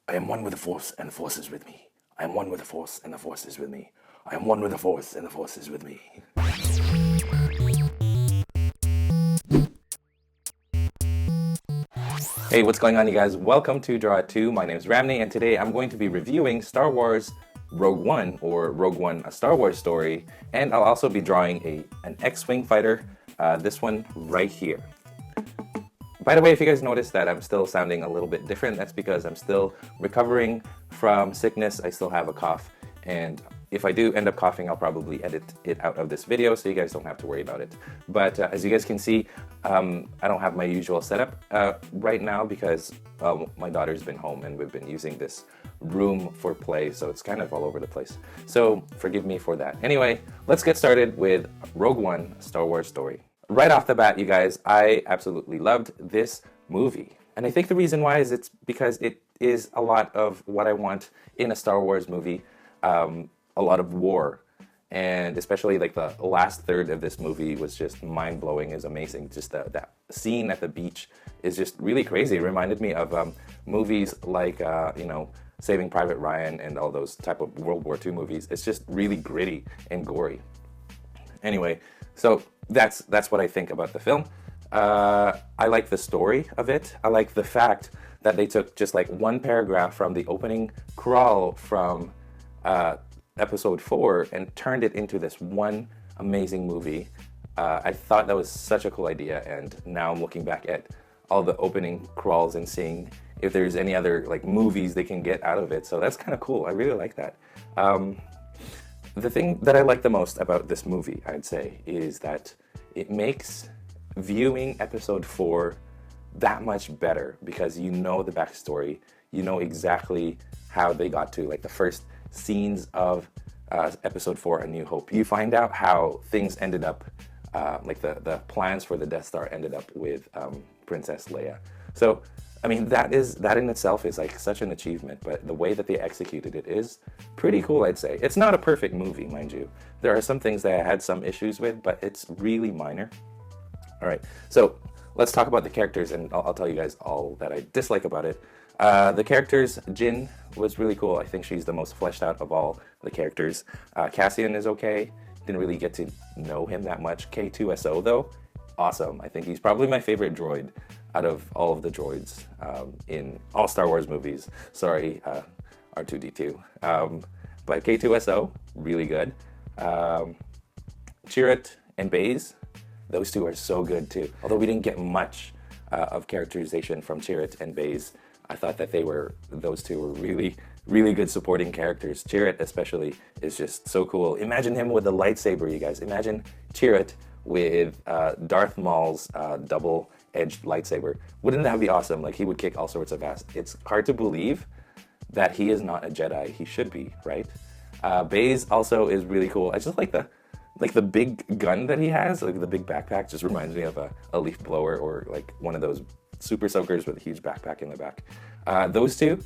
I am one with the Force, and the Force is with me. I am one with the Force, and the Force is with me. I am one with the Force, and the Force is with me. Hey, what's going on, you guys? Welcome to Draw It 2. My name is Ramney, and today I'm going to be reviewing Star Wars Rogue One, or Rogue One, a Star Wars story, and I'll also be drawing an X-wing fighter, this one right here. By the way, if you guys notice that I'm still sounding a little bit different, that's because I'm still recovering from sickness. I still have a cough, and if I do end up coughing, I'll probably edit it out of this video so you guys don't have to worry about it. But as you guys can see, I don't have my usual setup right now because my daughter's been home and we've been using this room for play, so it's kind of all over the place. So forgive me for that. Anyway, let's get started with Rogue One, a Star Wars story. Right off the bat, you guys, I absolutely loved this movie. And I think the reason why is it's because it is a lot of what I want in a Star Wars movie. A lot of war, and especially like the last third of this movie was just mind-blowing. Is amazing. Just that scene at the beach is just really crazy. It reminded me of movies like Saving Private Ryan and all those type of World War II movies. It's just really gritty and gory. Anyway, so that's what I think about the film. I like the story of it. I like the fact that they took just like one paragraph from the opening crawl from episode 4 and turned it into this one amazing movie. I thought that was such a cool idea, and now I'm looking back at all the opening crawls and seeing if there's any other like movies they can get out of it. So that's kind of cool. I really like that. The thing that I like the most about this movie, I'd say, is that it makes viewing episode 4 that much better because you know the backstory. You know exactly how they got to like the first scenes of episode 4, A New Hope. You find out how things ended up, like the plans for the Death Star ended up with Princess Leia. So, I mean, that in itself is like such an achievement, but the way that they executed it is pretty cool, I'd say. It's not a perfect movie, mind you. There are some things that I had some issues with, but it's really minor. All right, so let's talk about the characters, and I'll tell you guys all that I dislike about it. The characters, Jyn was really cool. I think she's the most fleshed out of all the characters. Cassian is okay. Didn't really get to know him that much. K2SO though, awesome. I think he's probably my favorite droid out of all of the droids in all Star Wars movies. Sorry, R2-D2. But K2SO, really good. Chirrut and Baze, those two are so good too. Although we didn't get much of characterization from Chirrut and Baze, I thought that those two were really, really good supporting characters. Chirrut especially is just so cool. Imagine him with a lightsaber, you guys. Imagine Chirrut with Darth Maul's double-edged lightsaber. Wouldn't that be awesome? Like, he would kick all sorts of ass. It's hard to believe that he is not a Jedi. He should be, right? Baze also is really cool. I just like the big gun that he has, like the big backpack, just reminds me of a leaf blower or like one of those super soakers with a huge backpack in the back. Those two,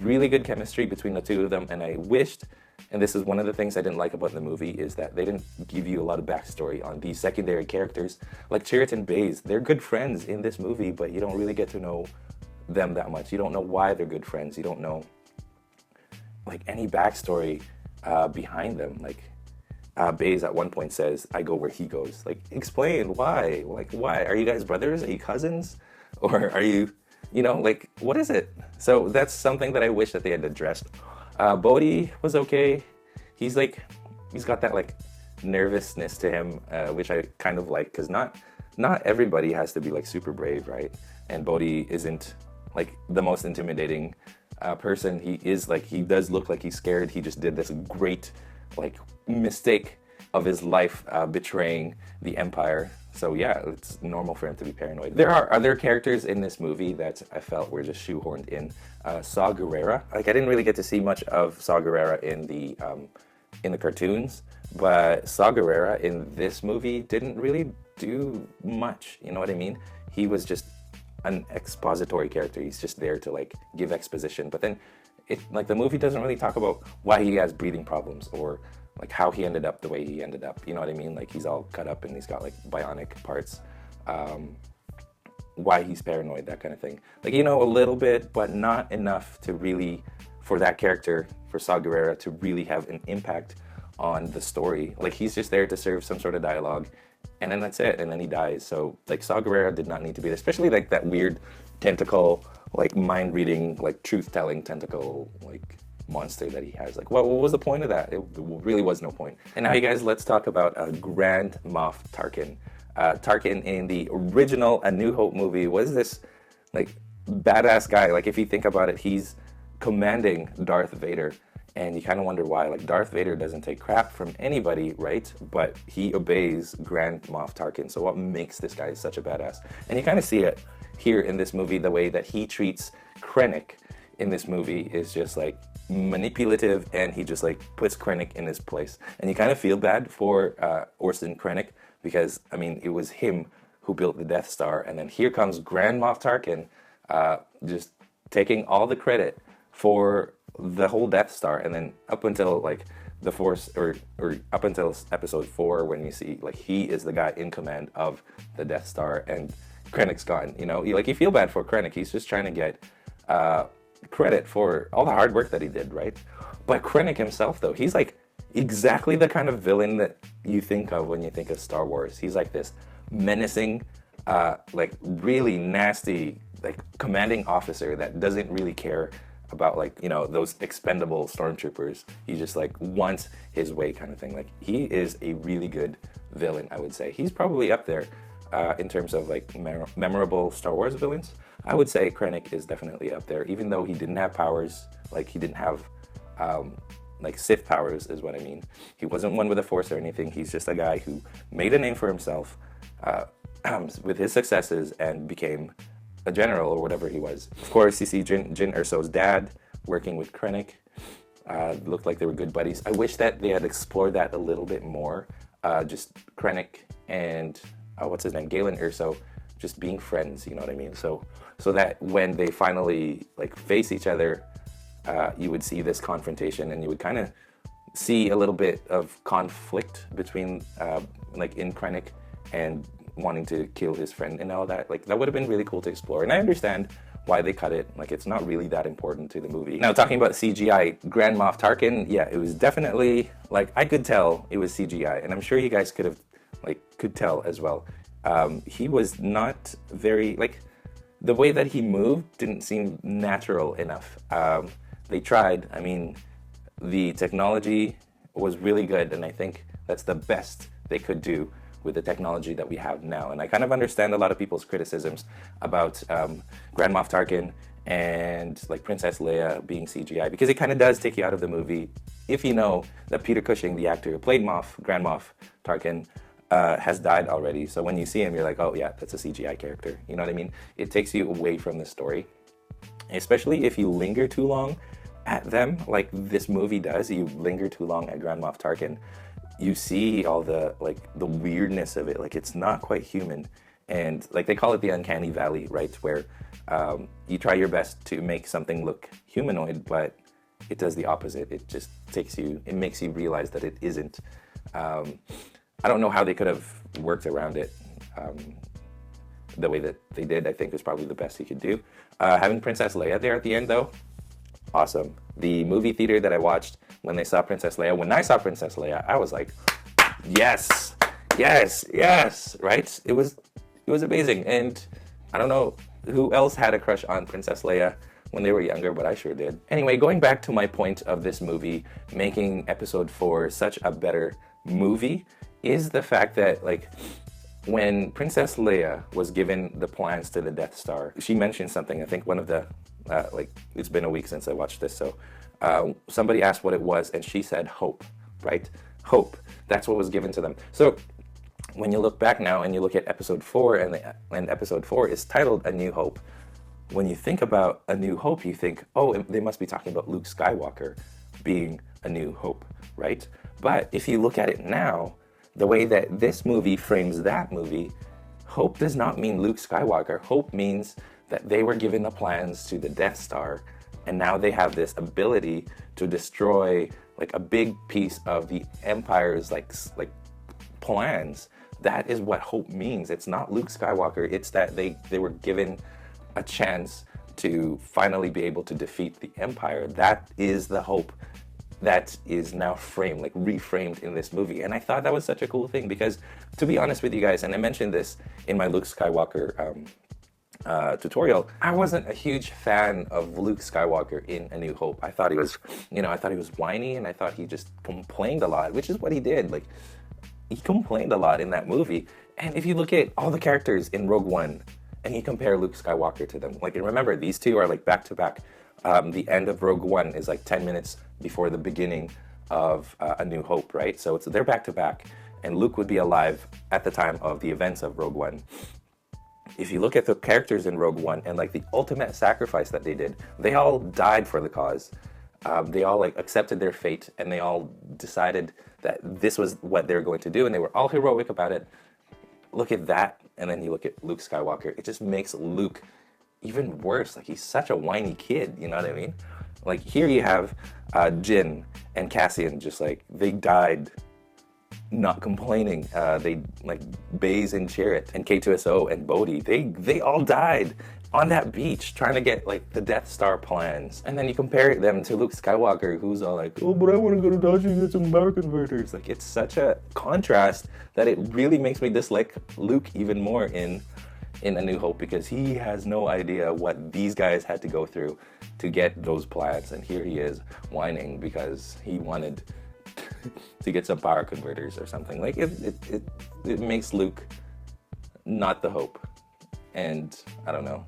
really good chemistry between the two of them, and I wished, and this is one of the things I didn't like about the movie, is that they didn't give you a lot of backstory on these secondary characters. Like Chirrut and Baze, they're good friends in this movie, but you don't really get to know them that much. You don't know why they're good friends. You don't know like any backstory behind them. Like Baze at one point says, "I go where he goes." Like, explain why. Like, why? Are you guys brothers? Are you cousins? Or are you, like, what is it? So that's something that I wish that they had addressed. Bodhi was okay. He's got that like nervousness to him, which I kind of like, because not everybody has to be like super brave, right? And Bodhi isn't like the most intimidating person. He does look like he's scared. He just did this great like mistake of his life, betraying the Empire. So yeah, it's normal for him to be paranoid. There are other characters in this movie that I felt were just shoehorned in. Saw Gerrera, like I didn't really get to see much of Saw Gerrera in the cartoons, but Saw Gerrera in this movie didn't really do much. You know what I mean? He was just an expository character. He's just there to like give exposition, but then the movie doesn't really talk about why he has breathing problems or like how he ended up the way he ended up. You know what I mean? Like, he's all cut up and he's got like bionic parts. why he's paranoid, that kind of thing. Like, you know, a little bit, but not enough to really, for that character, for Saw Gerrera, to really have an impact on the story. Like, he's just there to serve some sort of dialogue, and then that's it, and then he dies. So, like, Saw Gerrera did not need to be there, especially, like, that weird tentacle, like, mind-reading, like, truth-telling tentacle, like, monster that he has. Like, what was the point of that? It really was no point. And now, you guys, let's talk about Grand Moff Tarkin. Tarkin in the original A New Hope movie was this, like, badass guy. Like, if you think about it, he's commanding Darth Vader, and you kind of wonder why. Like, Darth Vader doesn't take crap from anybody, right? But he obeys Grand Moff Tarkin. So what makes this guy such a badass? And you kind of see it here in this movie. The way that he treats Krennic in this movie is just, like, manipulative, and he just, like, puts Krennic in his place. And you kind of feel bad for Orson Krennic, because, I mean, it was him who built the Death Star, and then here comes Grand Moff Tarkin, just taking all the credit for the whole Death Star. And then up until, like, the Force, or up until episode 4, when you see, like, he is the guy in command of the Death Star, and Krennic's gone. You know, you feel bad for Krennic. He's just trying to get credit for all the hard work that he did, right? But Krennic himself, though, he's, like, exactly the kind of villain that you think of when you think of Star Wars. He's like this menacing, like, really nasty, like, commanding officer that doesn't really care about, like, you know, those expendable stormtroopers. He just, like, wants his way, kind of thing. Like, he is a really good villain, I would say. He's probably up there in terms of, like, memorable Star Wars villains. I would say Krennic is definitely up there, even though he didn't have powers. Like, he didn't have like, Sith powers is what I mean. He wasn't one with a Force or anything. He's just a guy who made a name for himself with his successes and became a general, or whatever he was. Of course, you see Jyn Erso's dad working with Krennic. Looked like they were good buddies. I wish that they had explored that a little bit more. Just Krennic and what's his name, Galen Erso, just being friends. You know what I mean? So that when they finally, like, face each other, you would see this confrontation, and you would kind of see a little bit of conflict between, like, in Krennic and wanting to kill his friend and all that. Like, that would have been really cool to explore. And I understand why they cut it. Like, it's not really that important to the movie. Now, talking about CGI, Grand Moff Tarkin, yeah, it was definitely, like, I could tell it was CGI, and I'm sure you guys could tell as well. He was not very, like, the way that he moved didn't seem natural enough. They tried. I mean, the technology was really good, and I think that's the best they could do with the technology that we have now. And I kind of understand a lot of people's criticisms about Grand Moff Tarkin and, like, Princess Leia being CGI, because it kind of does take you out of the movie if you know that Peter Cushing, the actor who played Grand Moff Tarkin, has died already. So when you see him, you're like, oh yeah, that's a CGI character. You know what I mean? It takes you away from the story, especially if you linger too long at them, like this movie does. You linger too long at Grand Moff Tarkin, you see all the, like, the weirdness of it. Like, it's not quite human, and, like, they call it the uncanny valley, right? Where you try your best to make something look humanoid, but it does the opposite. It just it makes you realize that it isn't. I don't know how they could have worked around it. The way that they did, I think, was probably the best he could do. Having Princess Leia there at the end, though, awesome. The movie theater that I watched when I saw Princess Leia, I was like, yes, right? It was amazing. And I don't know who else had a crush on Princess Leia when they were younger, but I sure did. Anyway, going back to my point of this movie making episode 4 such a better movie is the fact that, like, when Princess Leia was given the plans to the Death Star, she mentioned something. I think one of the, like, it's been a week since I watched this, so somebody asked what it was, and she said hope, right? Hope. That's what was given to them. So when you look back now and you look at episode 4, and episode 4 is titled A New Hope, when you think about A New Hope, you think, oh, they must be talking about Luke Skywalker being a new hope, right? But if you look at it now, the way that this movie frames that movie, hope does not mean Luke Skywalker. Hope means that they were given the plans to the Death Star, and now they have this ability to destroy, like, a big piece of the Empire's like plans. that is what hope means. It's not Luke Skywalker. It's that they were given a chance to finally be able to defeat the Empire. That is the hope that is now framed, like reframed in this movie. And I thought that was such a cool thing because, to be honest with you guys, and I mentioned this in my Luke Skywalker tutorial, I wasn't a huge fan of Luke Skywalker in A New Hope. I thought he was, I thought he was whiny, and I thought he just complained a lot, which is what he did. Like, he complained a lot in that movie. And if you look at all the characters in Rogue One and you compare Luke Skywalker to them, like, and remember, these two are like back to back. The end of Rogue One is like 10 minutes before the beginning of A New Hope, right? So they're back to back, and Luke would be alive at the time of the events of Rogue One. If you look at the characters in Rogue One and like the ultimate sacrifice that they did, they all died for the cause. They all like accepted their fate, and they all decided that this was what they were going to do, and they were all heroic about it. Look at that, and then you look at Luke Skywalker. It just makes Luke even worse. Like, he's such a whiny kid, you know what I mean? Like, here you have Jin and Cassian, just like, they died not complaining. They, like, Baze and Chirrut and K2SO and Bodhi, they all died on that beach trying to get, like, the Death Star plans. And then you compare them to Luke Skywalker, who's all like, oh, but I want to go to Dodge and get some power converters. Like, it's such a contrast that it really makes me dislike Luke even more in A New Hope, because he has no idea what these guys had to go through to get those plans, and here he is whining because he wanted to get some power converters or something. Like, it makes Luke not the hope, and I don't know.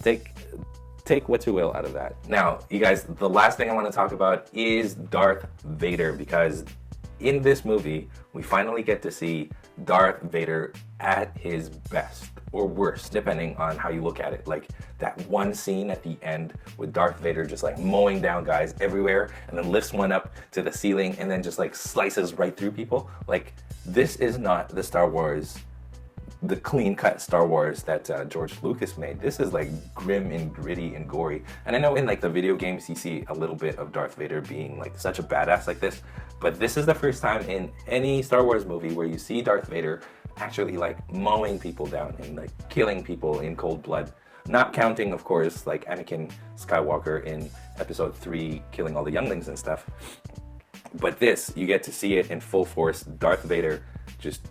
Take what you will out of that. Now, you guys, the last thing I want to talk about is Darth Vader, because in this movie we finally get to see Darth Vader at his best, or worst, depending on how you look at it. Like that one scene at the end with Darth Vader just like mowing down guys everywhere, and then lifts one up to the ceiling and then just like slices right through people. Like, this is not the Star Wars, the clean-cut Star Wars that George Lucas made. This is like grim and gritty and gory. And I know in like the video games you see a little bit of Darth Vader being like such a badass like this, but this is the first time in any Star Wars movie where you see Darth Vader actually like mowing people down and like killing people in cold blood. Not counting, of course, like Anakin Skywalker in Episode 3 killing all the younglings and stuff. But this, you get to see it in full force, Darth Vader just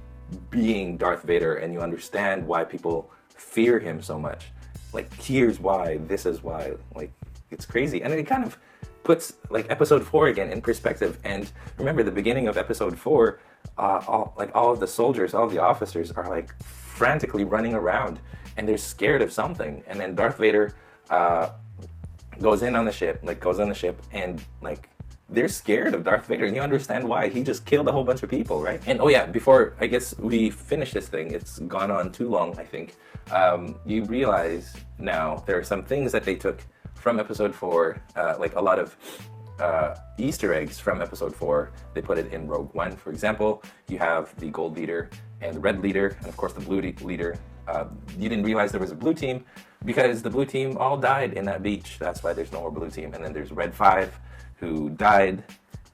being Darth Vader, and you understand why people fear him so much. Like, here's why, this is why. Like, it's crazy. And it kind of puts like Episode 4 again in perspective. And remember, the beginning of Episode 4, all of the soldiers, all of the officers are like frantically running around, and they're scared of something. And then Darth Vader goes on the ship, and like they're scared of Darth Vader, and you understand why. He just killed a whole bunch of people, right? And oh yeah, before I guess we finish this thing, it's gone on too long, I think. You realize now there are some things that they took from Episode 4, like a lot of Easter eggs from Episode 4. They put it in Rogue One. For example, you have the gold leader and the red leader, and of course the blue leader. You didn't realize there was a blue team because the blue team all died in that beach. That's why there's no more blue team. And then there's Red 5, who died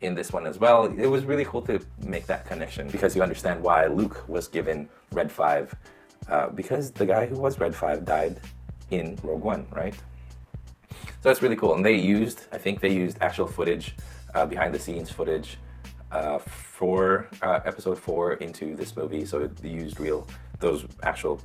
in this one as well. It was really cool to make that connection, because you understand why Luke was given Red 5, because the guy who was Red 5 died in Rogue One, right? So that's really cool. And I think they used actual footage, behind the scenes footage, for Episode 4 into this movie. So they used those actual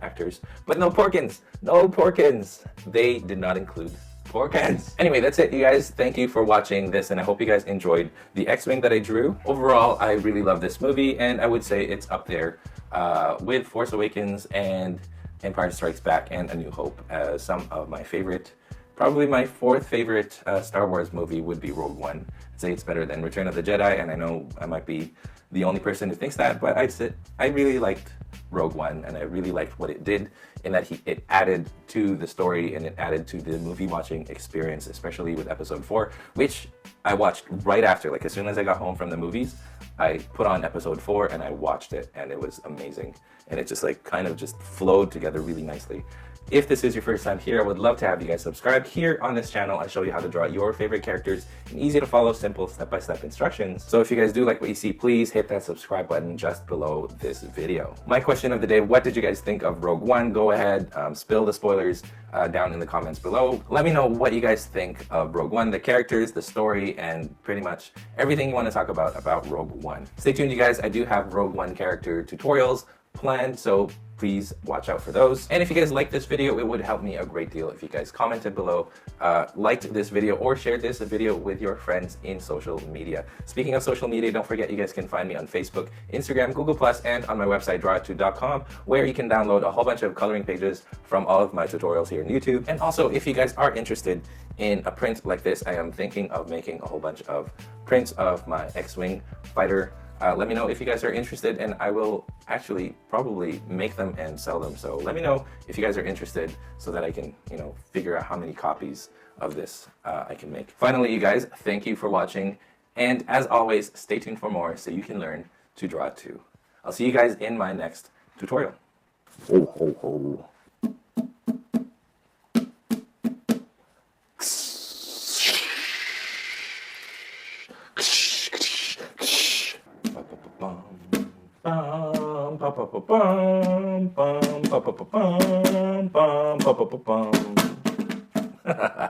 actors. But no Porkins! No Porkins! They did not include Porkins. Anyway, that's it, you guys. Thank you for watching this, and I hope you guys enjoyed the X-wing that I drew. Overall, I really love this movie, and I would say it's up there with Force Awakens and Empire Strikes Back and A New Hope as some of my favorite. Probably my fourth favorite Star Wars movie would be Rogue One. I'd say it's better than Return of the Jedi, and I know I might be the only person who thinks that, but I really liked Rogue One, and I really liked what it did in that it added to the story, and it added to the movie watching experience, especially with Episode 4, which I watched right after. Like, as soon as I got home from the movies, I put on Episode 4 and I watched it, and it was amazing. And it just like kind of just flowed together really nicely. If this is your first time here, I would love to have you guys subscribe. Here on this channel, I show you how to draw your favorite characters in easy to follow, simple step-by-step instructions. So if you guys do like what you see, please hit that subscribe button just below this video. My question of the day, what did you guys think of Rogue One? Go ahead, spill the spoilers down in the comments below. Let me know what you guys think of Rogue One, the characters, the story, and pretty much everything you want to talk about Rogue One. Stay tuned, you guys. I do have Rogue One character tutorials planned, so please watch out for those. And if you guys like this video, it would help me a great deal if you guys commented below, liked this video, or shared this video with your friends in social media. Speaking of social media, don't forget you guys can find me on Facebook, Instagram, Google+, and on my website, drawit2.com, where you can download a whole bunch of coloring pages from all of my tutorials here on YouTube. And also, if you guys are interested in a print like this, I am thinking of making a whole bunch of prints of my X-wing fighter. Let me know if you guys are interested, and I will actually probably make them and sell them. So let me know if you guys are interested so that I can, figure out how many copies of this I can make. Finally, you guys, thank you for watching. And as always, stay tuned for more so you can learn to draw too. I'll see you guys in my next tutorial. Ho, ho, ho. Bum, bum, bum, bum, bum, bum, bum, bum, bum, bum, bum, bum.